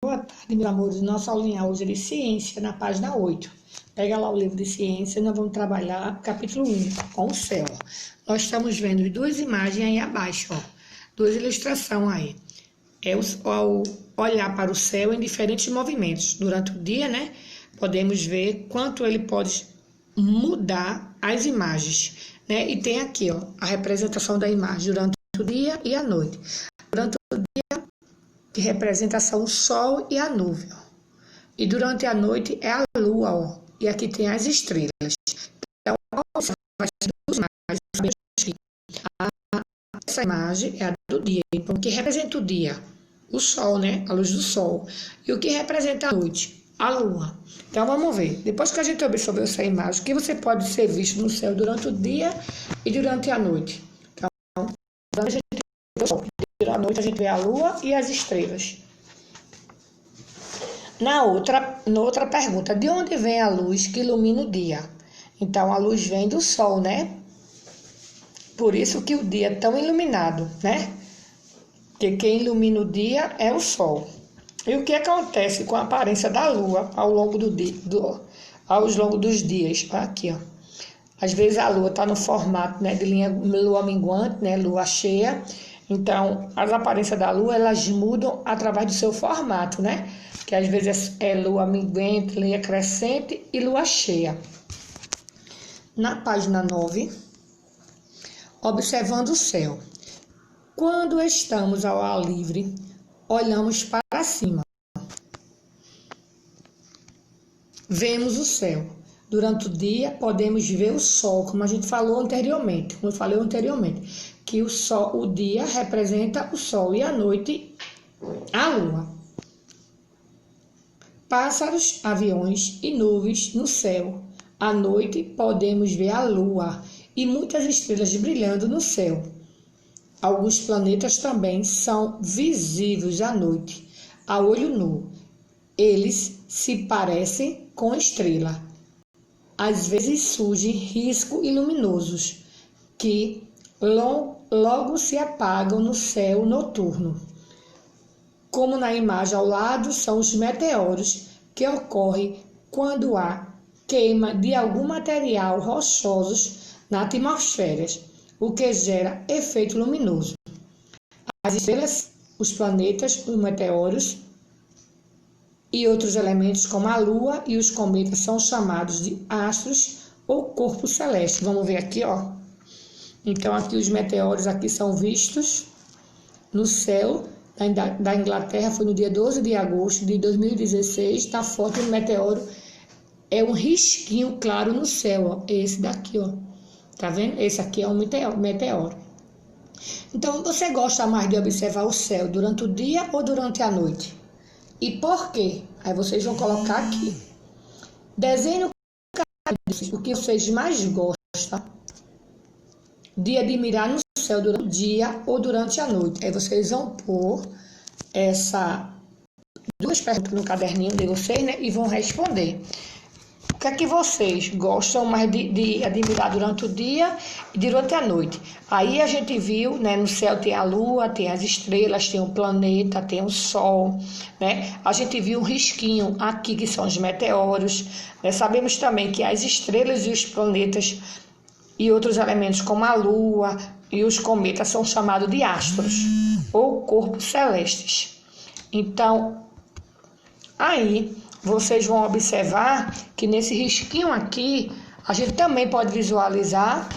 Boa tarde, meus amores. Nossa aulinha hoje é de ciência, na página 8. Pega lá o livro de ciência e nós vamos trabalhar capítulo 1, com o céu. Nós estamos vendo duas imagens aí abaixo, ó. Duas ilustrações aí. Ao olhar para o céu em diferentes movimentos. Durante o dia, né, podemos ver quanto ele pode mudar as imagens, né? E tem aqui, ó, a representação da imagem durante o dia e a noite. Durante o dia, que representação o sol e a nuvem, ó. E durante a noite é a lua, ó. E aqui tem as estrelas. Então, essa imagem é a do dia. Então, o que representa o dia? O sol, né? A luz do sol. E o que representa a noite? A lua. Então, vamos ver. Depois que a gente observou essa imagem, o que você pode ser visto no céu durante o dia e durante a noite? Então, durante a gente vê o sol. Durante a noite a gente vê a lua e as estrelas. Na outra pergunta, de onde vem a luz que ilumina o dia? Então, a luz vem do sol, né? Por isso que o dia é tão iluminado, né? Porque quem ilumina o dia é o sol. E o que acontece com a aparência da lua ao longo dos dias? Aqui, ó. Às vezes a lua está no formato, né, de lua minguante, né, lua cheia. Então, as aparências da lua, elas mudam através do seu formato, né? Que às vezes é lua minguante, lua crescente e lua cheia. Na página 9, observando o céu. Quando estamos ao ar livre, olhamos para cima. Vemos o céu. Durante o dia, podemos ver o sol, como a gente falou anteriormente. Como eu falei anteriormente, que o dia representa o sol e a noite, a lua. Pássaros, aviões e nuvens no céu. À noite, podemos ver a lua e muitas estrelas brilhando no céu. Alguns planetas também são visíveis à noite, a olho nu. Eles se parecem com estrela. Às vezes surgem riscos luminosos que logo se apagam no céu noturno. Como na imagem ao lado, são os meteoros que ocorrem quando há queima de algum material rochoso na atmosfera, o que gera efeito luminoso. As estrelas, os planetas, os meteoros e outros elementos como a lua e os cometas são chamados de astros ou corpos celestes. Vamos ver aqui, ó. Então aqui os meteoros aqui são vistos no céu da Inglaterra, foi no dia 12 de agosto de 2016, está forte o meteoro, é um risquinho claro no céu, ó, esse daqui, ó, tá vendo? Esse aqui é um meteoro. Então, você gosta mais de observar o céu durante o dia ou durante a noite? E por quê? Aí vocês vão colocar aqui. Desenhe o que vocês mais gostam de admirar no céu durante o dia ou durante a noite. Aí vocês vão pôr duas perguntas no caderninho de vocês, né? E vão responder. O que é que vocês gostam mais de admirar durante o dia e durante a noite? Aí a gente viu, né? No céu tem a lua, tem as estrelas, tem o planeta, tem o sol, né? A gente viu um risquinho aqui que são os meteoros, né? Sabemos também que as estrelas e os planetas e outros elementos como a lua e os cometas são chamados de astros ou corpos celestes. Então, aí vocês vão observar que nesse risquinho aqui, a gente também pode visualizar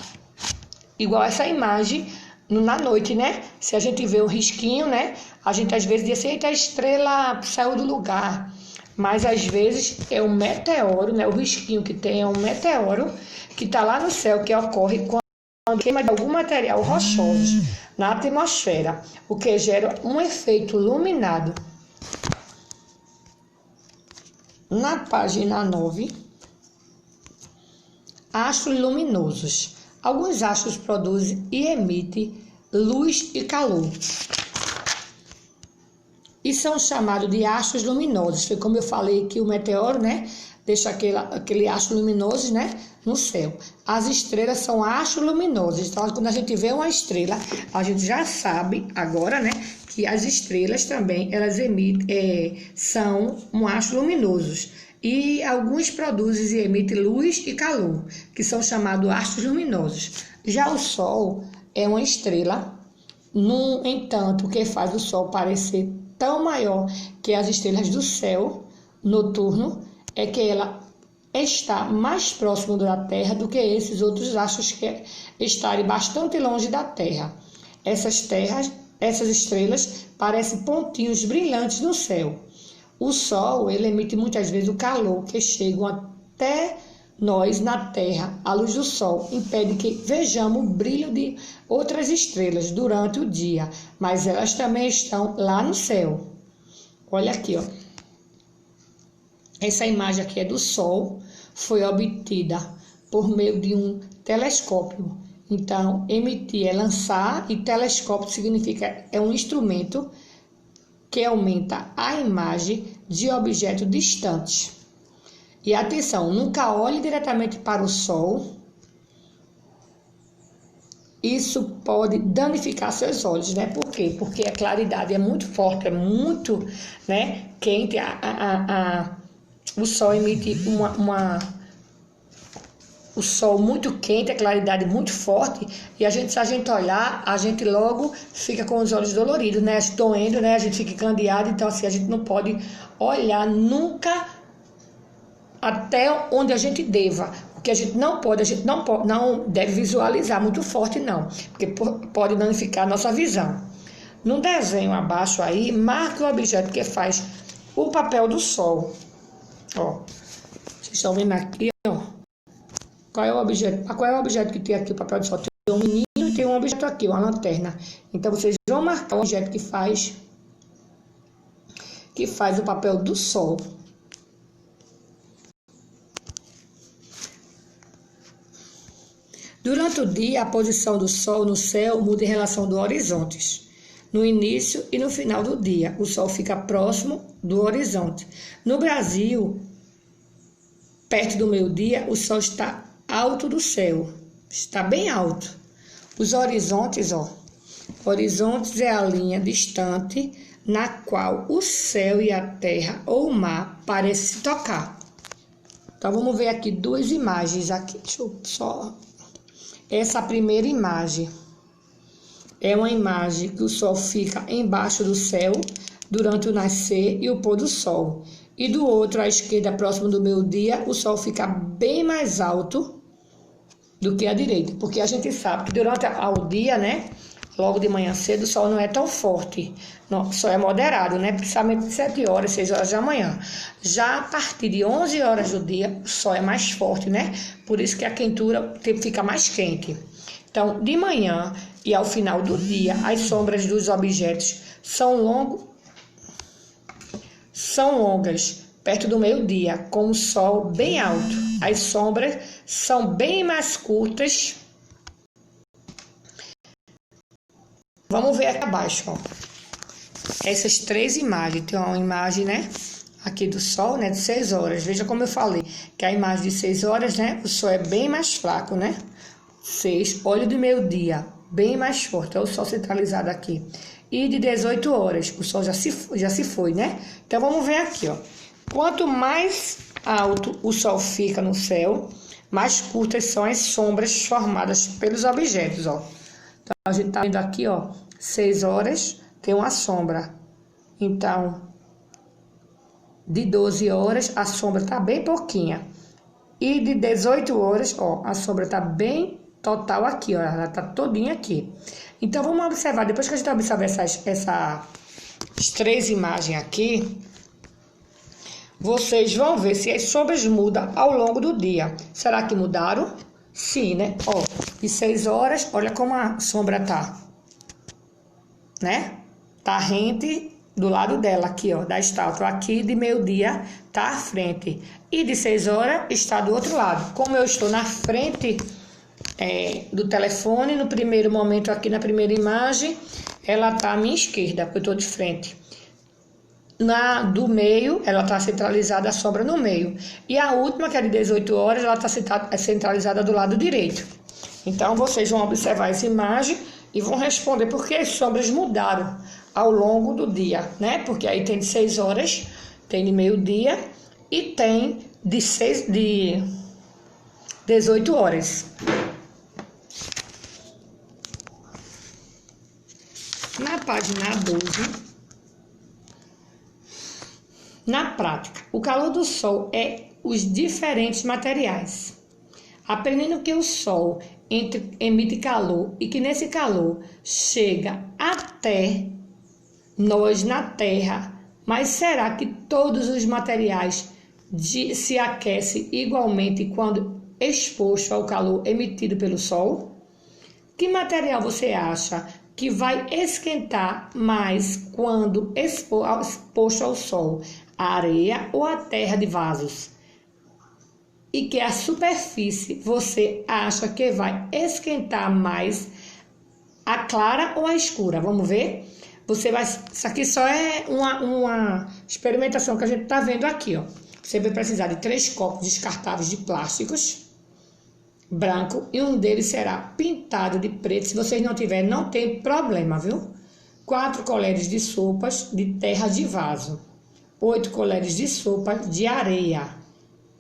igual essa imagem na noite, né? Se a gente vê o risquinho, né? A gente às vezes diz assim, a estrela saiu do lugar. Mas às vezes é um meteoro, né? O risquinho que tem é um meteoro que está lá no céu, que ocorre quando queima de algum material rochoso na atmosfera, o que gera um efeito iluminado. Na página 9, astros luminosos. Alguns astros produzem e emitem luz e calor e são chamados de astros luminosos. Foi como eu falei que o meteoro, né, deixa aquele hasto luminoso, né, no céu. As estrelas são hastos luminosos. Então, quando a gente vê uma estrela, a gente já sabe agora, né, que as estrelas também, elas são um hasto luminosos. E alguns produzem e emitem luz e calor, que são chamados astros luminosos. Já o Sol é uma estrela, no entanto, o que faz o Sol parecer tão maior que as estrelas do céu noturno é que ela está mais próximo da Terra do que esses outros astros que estarem bastante longe da Terra. Essas estrelas parecem pontinhos brilhantes no céu. O Sol, ele emite muitas vezes o calor que chega até nós na Terra. A luz do Sol impede que vejamos o brilho de outras estrelas durante o dia, mas elas também estão lá no céu. Olha aqui, ó. Essa imagem aqui é do Sol, foi obtida por meio de um telescópio. Então, emitir é lançar e telescópio significa é um instrumento que aumenta a imagem de objetos distantes. E atenção, nunca olhe diretamente para o Sol. Isso pode danificar seus olhos, né? Por quê? Porque a claridade é muito forte, é muito, né, quente. O Sol emite o Sol muito quente, a claridade muito forte, e se a gente olhar, a gente logo fica com os olhos doloridos, né? Doendo, né? A gente fica candeado, então assim, a gente não pode olhar nunca até onde a gente deva. Porque a gente não deve visualizar muito forte, não, porque pode danificar a nossa visão. No desenho abaixo aí, marque o objeto que faz o papel do Sol. Ó, vocês estão vendo aqui, ó. Qual é o objeto que tem aqui o papel do Sol? Tem um menino e tem um objeto aqui, uma lanterna. Então, vocês vão marcar o objeto que faz o papel do Sol. Durante o dia, a posição do Sol no céu muda em relação dos horizontes. No início e no final do dia, o Sol fica próximo do horizonte. No Brasil, perto do meio-dia, o Sol está alto do céu, está bem alto. Os horizontes, ó, horizontes é a linha distante na qual o céu e a terra ou o mar parecem se tocar. Então, vamos ver aqui duas imagens aqui. Deixa eu só... Essa primeira imagem é uma imagem que o Sol fica embaixo do céu durante o nascer e o pôr do Sol. E do outro, à esquerda, próximo do meio-dia, o Sol fica bem mais alto do que à direita. Porque a gente sabe que durante o dia, né, logo de manhã cedo, o Sol não é tão forte. Não, o Sol é moderado, né, principalmente de 7 horas, 6 horas da manhã. Já a partir de 11 horas do dia, o Sol é mais forte, né? Por isso que a quentura fica mais quente. Então, de manhã e ao final do dia, as sombras dos objetos são longas, perto do meio-dia, com o Sol bem alto. As sombras são bem mais curtas. Vamos ver aqui abaixo, ó. Essas três imagens. Tem uma imagem, né, aqui do Sol, né, de 6 horas. Veja como eu falei, que a imagem de 6 horas, né, o Sol é bem mais fraco, né? 6, olho do meio-dia, bem mais forte, é o Sol centralizado aqui. E de 18 horas, o Sol já se foi, né? Então, vamos ver aqui, ó. Quanto mais alto o Sol fica no céu, mais curtas são as sombras formadas pelos objetos, ó. Então, a gente tá vendo aqui, ó, 6 horas tem uma sombra. Então, de 12 horas, a sombra tá bem pouquinha. E de 18 horas, ó, a sombra tá bem total aqui, ó, ela tá todinha aqui. Então, vamos observar, depois que a gente observar essas 3 imagens aqui, vocês vão ver se as sombras mudam ao longo do dia. Será que mudaram? Sim, né? Ó, de 6 horas, olha como a sombra tá, né? Tá rente do lado dela aqui, ó, da estátua. Aqui de meio-dia tá à frente. E de 6 horas está do outro lado. Como eu estou na frente do telefone, no primeiro momento aqui na primeira imagem, ela tá à minha esquerda, porque eu tô de frente. do meio, ela está centralizada, a sobra no meio. E a última, que é de 18 horas, ela está centralizada do lado direito. Então, vocês vão observar essa imagem e vão responder por que as sombras mudaram ao longo do dia, né? Porque aí tem de 6 horas, tem de meio-dia e tem de 18 horas. Na página 12, na prática, o calor do Sol é os diferentes materiais. Aprendendo que o Sol emite calor e que nesse calor chega até nós na Terra, mas será que todos os materiais se aquecem igualmente quando exposto ao calor emitido pelo Sol? Que material você acha que vai esquentar mais quando exposto ao Sol? A areia ou a terra de vasos? E que a superfície você acha que vai esquentar mais, a clara ou a escura? Vamos ver? Isso aqui só é uma experimentação que a gente está vendo aqui, ó. Você vai precisar de 3 copos descartáveis de plásticos branco e um deles será pintado de preto. Se vocês não tiverem, não tem problema, viu? 4 colheres de sopas de terra de vaso, 8 colheres de sopa de areia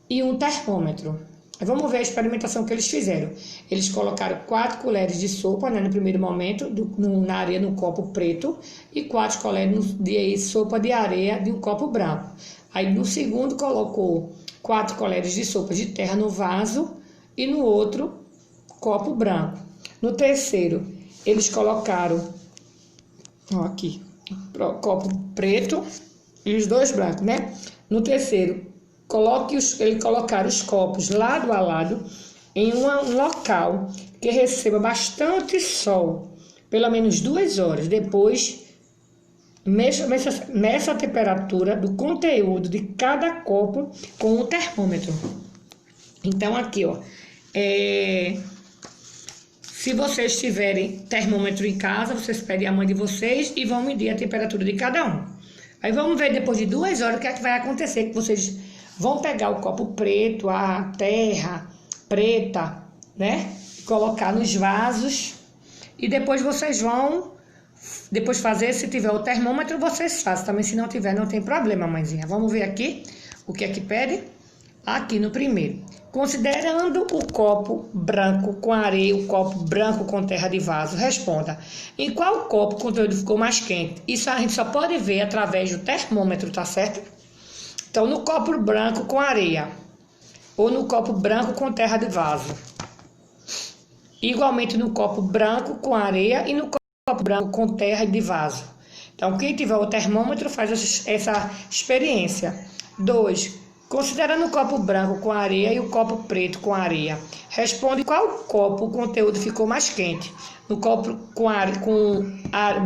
e um termômetro. Vamos ver a experimentação que eles fizeram. Eles colocaram 4 colheres de sopa, né, no primeiro momento, na areia no copo preto, e 4 colheres de sopa de areia de um copo branco. Aí no segundo colocou 4 colheres de sopa de terra no vaso e no outro copo branco. No terceiro, eles colocaram, ó, aqui, copo preto e os 2 brancos, né? No terceiro, eles colocaram os copos lado a lado em um local que receba bastante sol, pelo menos 2 horas. Depois, meça a temperatura do conteúdo de cada copo com um termômetro. Então, aqui, ó, se vocês tiverem termômetro em casa, vocês pedem a mãe de vocês e vão medir a temperatura de cada um. Aí vamos ver depois de 2 horas o que é que vai acontecer, que vocês vão pegar o copo preto, a terra preta, né? Colocar nos vasos e depois vocês vão fazer, se tiver o termômetro, vocês fazem. Também se não tiver, não tem problema, mãezinha. Vamos ver aqui o que é que pede? Aqui no primeiro. Considerando o copo branco com areia, o copo branco com terra de vaso, responda: em qual copo o conteúdo ficou mais quente? Isso a gente só pode ver através do termômetro, tá certo? Então, no copo branco com areia ou no copo branco com terra de vaso. Igualmente no copo branco com areia e no copo branco com terra de vaso. Então, quem tiver o termômetro faz essa experiência. 2. Considerando o copo branco com areia e o copo preto com areia, responde qual copo o conteúdo ficou mais quente. No copo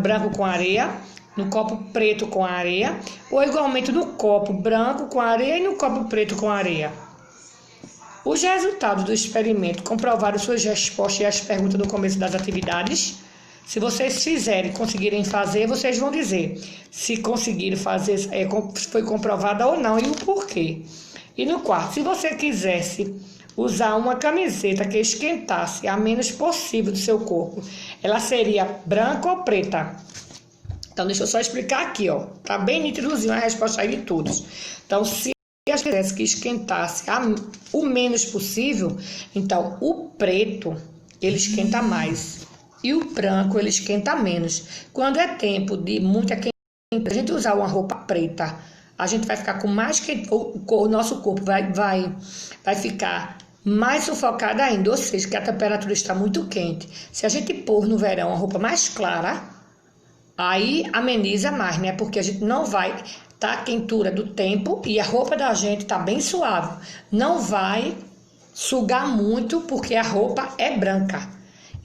branco com areia, no copo preto com areia, ou igualmente no copo branco com areia e no copo preto com areia. Os resultados do experimento comprovaram suas respostas e as perguntas no começo das atividades. Se vocês conseguirem fazer, vocês vão dizer se conseguiram fazer, foi comprovada ou não e o porquê. E no quarto, se você quisesse usar uma camiseta que esquentasse a menos possível do seu corpo, ela seria branca ou preta? Então, deixa eu só explicar aqui, ó. Tá bem nítidozinho a resposta aí de todos. Então, se eu quisesse que esquentasse o menos possível, então o preto, ele esquenta mais. E o branco, ele esquenta menos. Quando é tempo de muita quentura, a gente usar uma roupa preta, a gente vai ficar com mais quente, o nosso corpo vai ficar mais sufocado ainda, ou seja, que a temperatura está muito quente. Se a gente pôr no verão uma roupa mais clara, aí ameniza mais, né? Porque a gente não vai a quentura do tempo e a roupa da gente tá bem suave. Não vai sugar muito porque a roupa é branca.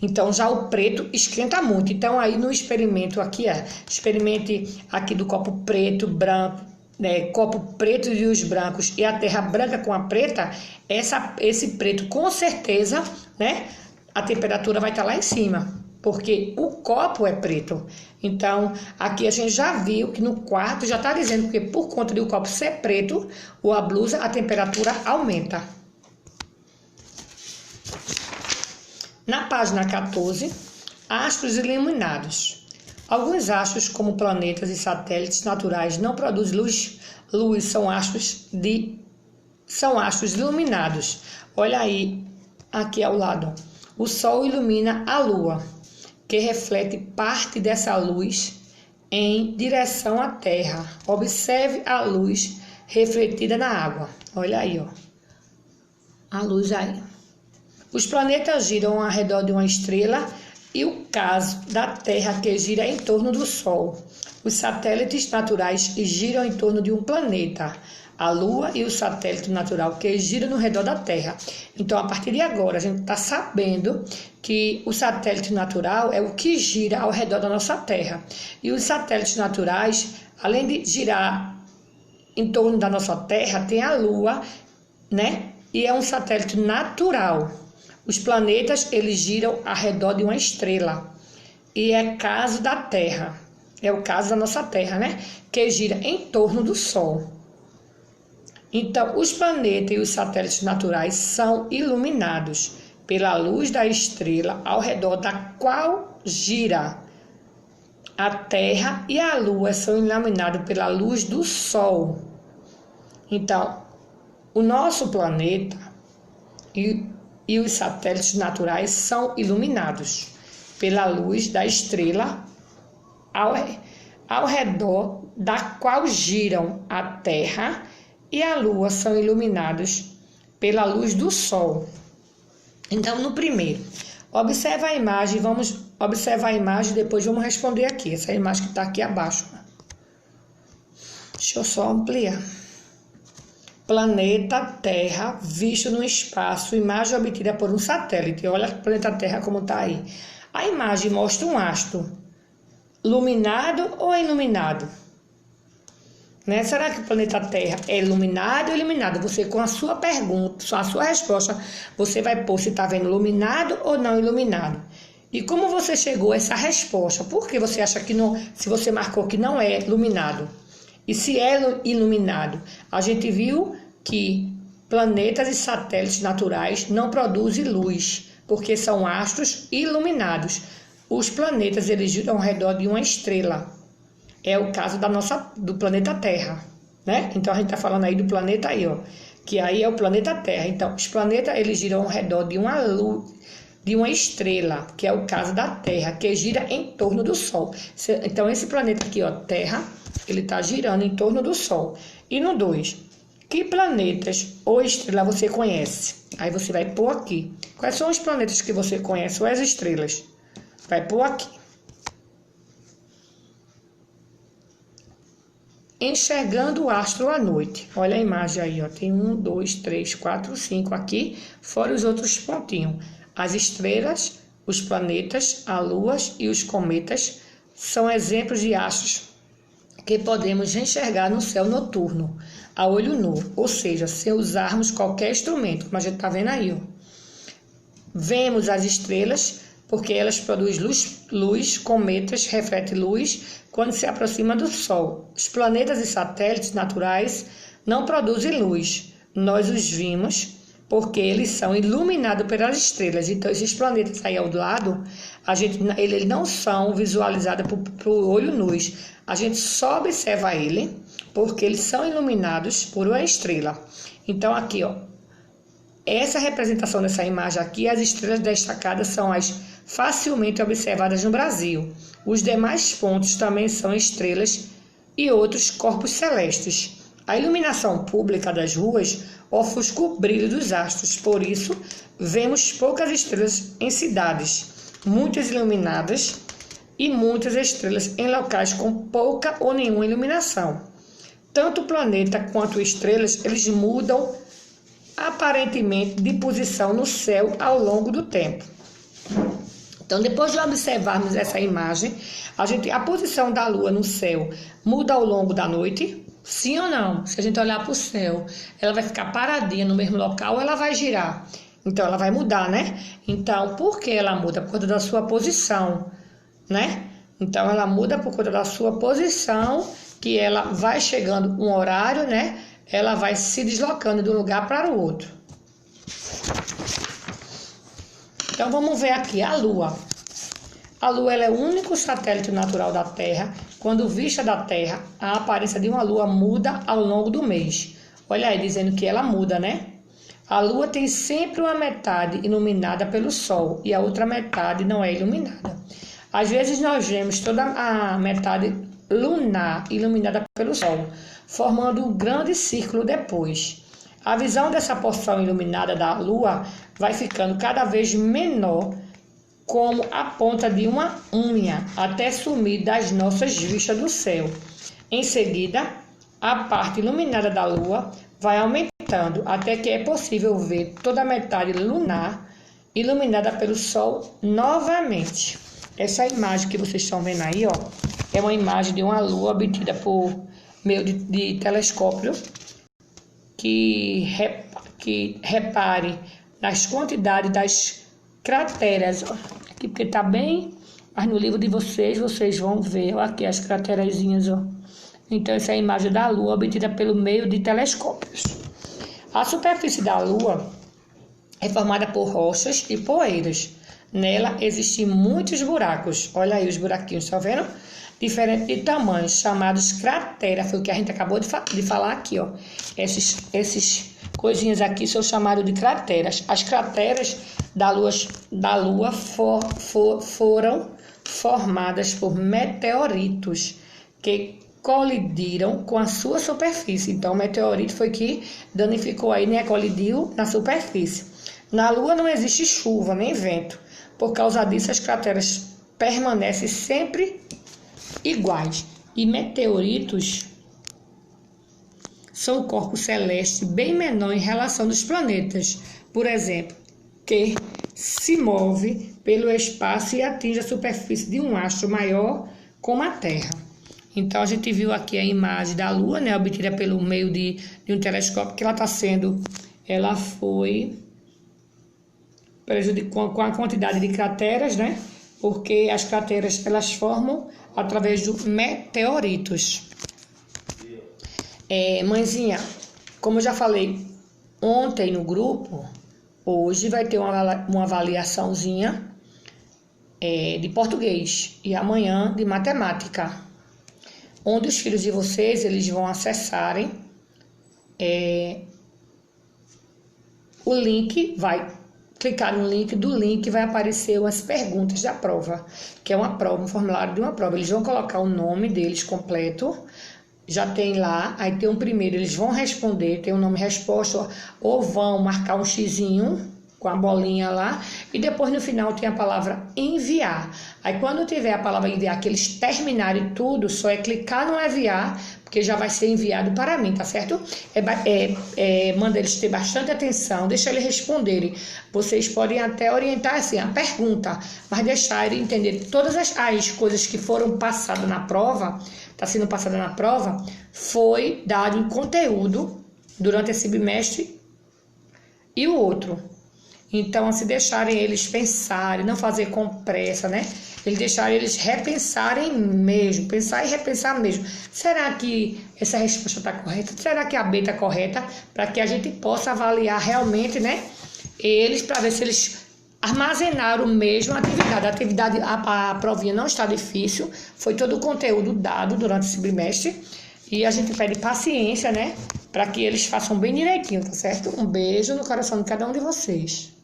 Então, já o preto esquenta muito. Então, aí no experimento aqui, experimente aqui do copo preto, branco, né, copo preto e os brancos e a terra branca com a preta, esse preto com certeza, né, a temperatura vai estar lá em cima. porque o copo é preto. Então, aqui a gente já viu que no quarto já está dizendo que por conta do copo ser preto, ou a blusa, a temperatura aumenta. Na página 14, astros iluminados. Alguns astros, como planetas e satélites naturais, não produzem luz, são astros iluminados. Olha aí, aqui ao lado. O Sol ilumina a Lua, que reflete parte dessa luz em direção à Terra. Observe a luz refletida na água. Olha aí, ó. A luz aí. Os planetas giram ao redor de uma estrela e o caso da Terra, que gira em torno do Sol. Os satélites naturais giram em torno de um planeta, a Lua, e o satélite natural que gira no redor da Terra. Então, a partir de agora, a gente está sabendo que o satélite natural é o que gira ao redor da nossa Terra. E os satélites naturais, além de girar em torno da nossa Terra, tem a Lua, né? E é um satélite natural. Os planetas, eles giram ao redor de uma estrela. E é caso da Terra. É o caso da nossa Terra, né? Que gira em torno do Sol. Então, os planetas e os satélites naturais são iluminados pela luz da estrela ao redor da qual gira. A Terra e a Lua são iluminados pela luz do Sol. Então, o nosso planeta e os satélites naturais são iluminados pela luz da estrela ao redor da qual giram a Terra e a Lua, são iluminados pela luz do Sol. Então, no primeiro, observa a imagem, vamos observar a imagem e depois vamos responder aqui, essa imagem que está aqui abaixo. Deixa eu só ampliar. Planeta Terra visto no espaço, imagem obtida por um satélite. Olha o planeta Terra como está aí. A imagem mostra um astro iluminado ou iluminado? Né? Será que o planeta Terra é iluminado ou iluminado? Você, com a sua pergunta, a sua resposta, você vai pôr se está vendo iluminado ou não iluminado. E como você chegou a essa resposta? Por que você acha que não, se você marcou que não é iluminado? E se é iluminado? A gente viu que planetas e satélites naturais não produzem luz, porque são astros iluminados. Os planetas, eles giram ao redor de uma estrela. É o caso do planeta Terra, né? Então, a gente está falando aí do planeta aí, ó, que aí é o planeta Terra. Então, os planetas, eles giram ao redor de uma luz, de uma estrela, que é o caso da Terra, que gira em torno do Sol. Então, esse planeta aqui, ó, Terra, ele está girando em torno do Sol. E no 2, que planetas ou estrela você conhece? Aí você vai pôr aqui. Quais são os planetas que você conhece ou as estrelas? Vai pôr aqui. Enxergando o astro à noite. Olha a imagem aí, ó. Tem 1, 2, 3, 4, 5 aqui, fora os outros pontinhos. As estrelas, os planetas, as luas e os cometas são exemplos de astros que podemos enxergar no céu noturno, a olho nu, ou seja, sem usarmos qualquer instrumento, como a gente está vendo aí, ó. Vemos as estrelas porque elas produzem luz, cometas refletem luz quando se aproxima do Sol. Os planetas e satélites naturais não produzem luz. Nós os vimos porque eles são iluminados pelas estrelas. Então, esses planetas aí ao lado, eles não são visualizados por olho nu. A gente só observa ele porque eles são iluminados por uma estrela. Então, aqui, ó, essa representação dessa imagem aqui, as estrelas destacadas são as facilmente observadas no Brasil. Os demais pontos também são estrelas e outros corpos celestes. A iluminação pública das ruas ofusca o brilho dos astros, por isso vemos poucas estrelas em cidades, muitas iluminadas e muitas estrelas em locais com pouca ou nenhuma iluminação. Tanto o planeta quanto estrelas, eles mudam aparentemente de posição no céu ao longo do tempo. Então, depois de observarmos essa imagem, a posição da Lua no céu muda ao longo da noite? Sim ou não? Se a gente olhar para o céu, ela vai ficar paradinha no mesmo local ou ela vai girar? Então, ela vai mudar, né? Então, por que ela muda? Por conta da sua posição, né? Então, ela muda por conta da sua posição, que ela vai chegando um horário, né? Ela vai se deslocando de um lugar para o outro. Então, vamos ver aqui a Lua. A Lua ela é o único satélite natural da Terra. Quando vista da Terra, a aparência de uma Lua muda ao longo do mês. Olha aí, dizendo que ela muda, né? A Lua tem sempre uma metade iluminada pelo Sol e a outra metade não é iluminada. Às vezes nós vemos toda a metade lunar iluminada pelo Sol, formando um grande círculo depois. A visão dessa porção iluminada da Lua vai ficando cada vez menor, como a ponta de uma unha, até sumir das nossas vistas do céu. Em seguida, a parte iluminada da Lua vai aumentando até que é possível ver toda a metade lunar iluminada pelo Sol novamente. Essa imagem que vocês estão vendo aí, ó, é uma imagem de uma Lua obtida por meio de telescópio que repare nas quantidades das crateras. Aqui porque tá bem, mas no livro de vocês vão ver, ó, aqui as craterazinhas, ó. Então, essa é a imagem da Lua obtida pelo meio de telescópios. A superfície da Lua é formada por rochas e poeiras. Nela existem muitos buracos. Olha aí os buraquinhos, tá vendo? Diferentes de tamanhos, chamados crateras. Foi o que a gente acabou de falar aqui, ó. Esses coisinhas aqui são chamados de crateras. As crateras da Lua foram formadas por meteoritos que colidiram com a sua superfície. Então, o meteorito foi que danificou aí, né? Colidiu na superfície. Na Lua não existe chuva nem vento. Por causa disso, as crateras permanecem sempre iguais. E meteoritos são corpos celestes bem menor em relação dos planetas. Por exemplo, que se move pelo espaço e atinge a superfície de um astro maior como a Terra. Então, a gente viu aqui a imagem da Lua, né, obtida pelo meio de um telescópio, que ela foi prejudicada com a quantidade de crateras, né, porque as crateras elas formam através de meteoritos. Mãezinha, como eu já falei ontem no grupo, hoje vai ter uma avaliaçãozinha de português e amanhã de matemática, onde os filhos de vocês eles vão acessarem o link, vai clicar no link, do link vai aparecer umas perguntas da prova, que é uma prova, um formulário de uma prova. Eles vão colocar o nome deles completo, já tem lá, aí tem um primeiro, eles vão responder, tem o nome resposta, ou vão marcar um xizinho com a bolinha lá, e depois no final tem a palavra enviar. Aí quando tiver a palavra enviar, que eles terminarem tudo, só é clicar no enviar, porque já vai ser enviado para mim, tá certo? Manda eles ter bastante atenção, deixa eles responderem. Vocês podem até orientar assim a pergunta, mas deixar ele entender todas as coisas que foram passadas na prova, está sendo passada na prova, foi dado em conteúdo durante esse bimestre e o outro. Então, se deixarem eles pensarem, não fazer com pressa, né? Eles deixarem eles repensarem mesmo, pensar e repensar mesmo. Será que essa resposta está correta? Será que a B está correta? Para que a gente possa avaliar realmente, né? Eles, para ver se eles armazenaram mesmo a atividade. A provinha não está difícil, foi todo o conteúdo dado durante esse bimestre. E a gente pede paciência, né? Para que eles façam bem direitinho, tá certo? Um beijo no coração de cada um de vocês.